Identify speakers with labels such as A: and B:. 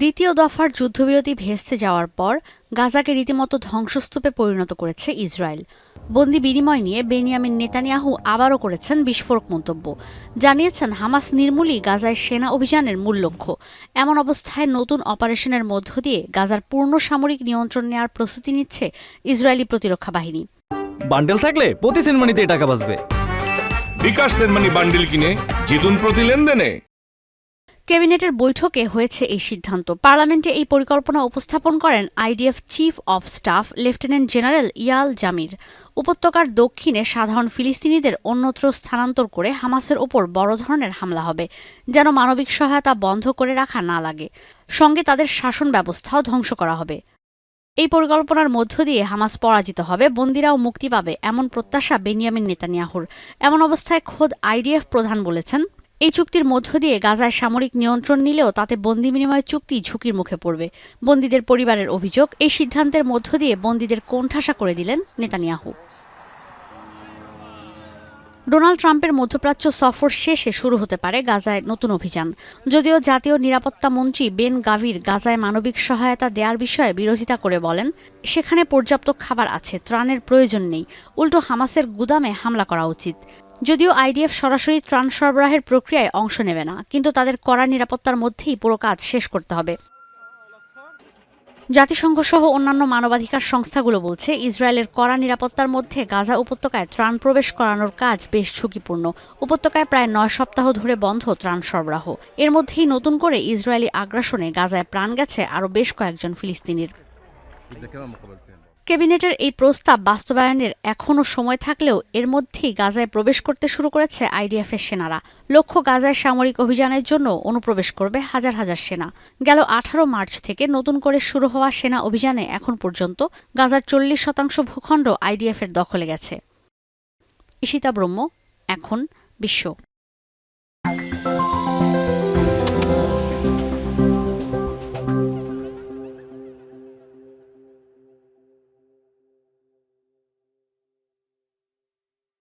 A: দ্বিতীয় দফার যুদ্ধবিরতি ভেস্তে যাওয়ার পর গাজাকে রীতিমতো ধ্বংসস্তূপে পরিণত করেছে ইসরায়েল। বন্দি বিনিময় নিয়ে বেনিয়ামিন নেতানিয়াহু আবারও করেছেন বিস্ফোরক মন্তব্য। জানিয়েছেন হামাস নির্মূলই গাজায় সেনা অভিযানের মূল লক্ষ্য। এমন অবস্থায় নতুন অপারেশনের মধ্য দিয়ে গাজার পূর্ণ সামরিক নিয়ন্ত্রণ নেওয়ার প্রস্তুতি নিচ্ছে ইসরায়েলি প্রতিরক্ষা বাহিনী।
B: বান্ডেল থাকলে প্রতি সেনমানিতে টাকা বাঁচবে।
C: বিকাশ সেনমানি বান্ডেল কিনে জিতুন প্রতি লেনদেনে।
A: ক্যাবিনেটের বৈঠকে হয়েছে এই সিদ্ধান্ত। পার্লামেন্টে এই পরিকল্পনা উপস্থাপন করেন IDF chief of staff lieutenant general Eyal Zamir. উপত্যকার দক্ষিণে সাধারণ ফিলিস্তিনিদের অন্যত্র স্থানান্তর করে হামাসের ওপর বড় ধরনের হামলা হবে, যেন মানবিক সহায়তা বন্ধ করে রাখা না লাগে। সঙ্গে তাদের শাসন ব্যবস্থাও ধ্বংস করা হবে। এই পরিকল্পনার মধ্য দিয়ে হামাস পরাজিত হবে, বন্দিরাও মুক্তি পাবে, এমন প্রত্যাশা বেনিয়ামিন নেতানিয়াহুর। এমন অবস্থায় খোদ আইডিএফ প্রধান বলেছেন, এই চুক্তির মধ্য দিয়ে গাজায় সামরিক নিয়ন্ত্রণ নিলেও তাতে বন্দি বিনিময় চুক্তি ঝুঁকির মুখে পড়বে। বন্দীদের পরিবারের অভিযোগ, এই সিদ্ধান্তের মধ্য দিয়ে বন্দীদের কোণঠাসা করে দিলেন নেতানিয়াহু। ডোনাল্ড ট্রাম্পের মধ্যপ্রাচ্য সফর শেষে শুরু হতে পারে গাজায় নতুন অভিযান। যদিও জাতীয় নিরাপত্তা মন্ত্রী বেন গাভির গাজায় মানবিক সহায়তা দেওয়ার বিষয়ে বিরোধিতা করে বলেন, সেখানে পর্যাপ্ত খাবার আছে, ত্রাণের প্রয়োজন নেই, উল্টো হামাসের গুদামে হামলা করা উচিত। যদিও আইডিএফ সরাসরি ত্রাণ সরবরাহের প্রক্রিয়ায় অংশ নেবে না, কিন্তু তাদের কড়া নিরাপত্তার মধ্যেই পুরো কাজ শেষ করতে হবে। জাতিসংঘ সহ অন্যান্য মানবাধিকার সংস্থাগুলো বলছে, ইসরায়েলের কড়া নিরাপত্তার মধ্যে গাজা উপত্যকায় ত্রাণ প্রবেশ করানোর কাজ বেশ ঝুঁকিপূর্ণ। উপত্যকায় প্রায় 9 সপ্তাহ ধরে বন্ধ ত্রাণ সরবরাহ। এর মধ্যেই নতুন করে ইসরায়েলি আগ্রাসনে গাজায় প্রাণ গেছে আরও বেশ কয়েকজন ফিলিস্তিনির। ক্যাবিনেটের এই প্রস্তাব বাস্তবায়নের এখনও সময় থাকলেও এর মধ্যেই গাজায় প্রবেশ করতে শুরু করেছে আইডিএফের সেনারা। লক্ষ্য, গাজায় সামরিক অভিযানের জন্য অনুপ্রবেশ করবে হাজার হাজার সেনা। গেল 18 মার্চ থেকে নতুন করে শুরু হওয়া সেনা অভিযানে এখন পর্যন্ত গাজার 40% ভূখণ্ড আইডিএফের দখলে গেছে। ঈশিতা ব্রহ্ম, এখন বিশ্ব।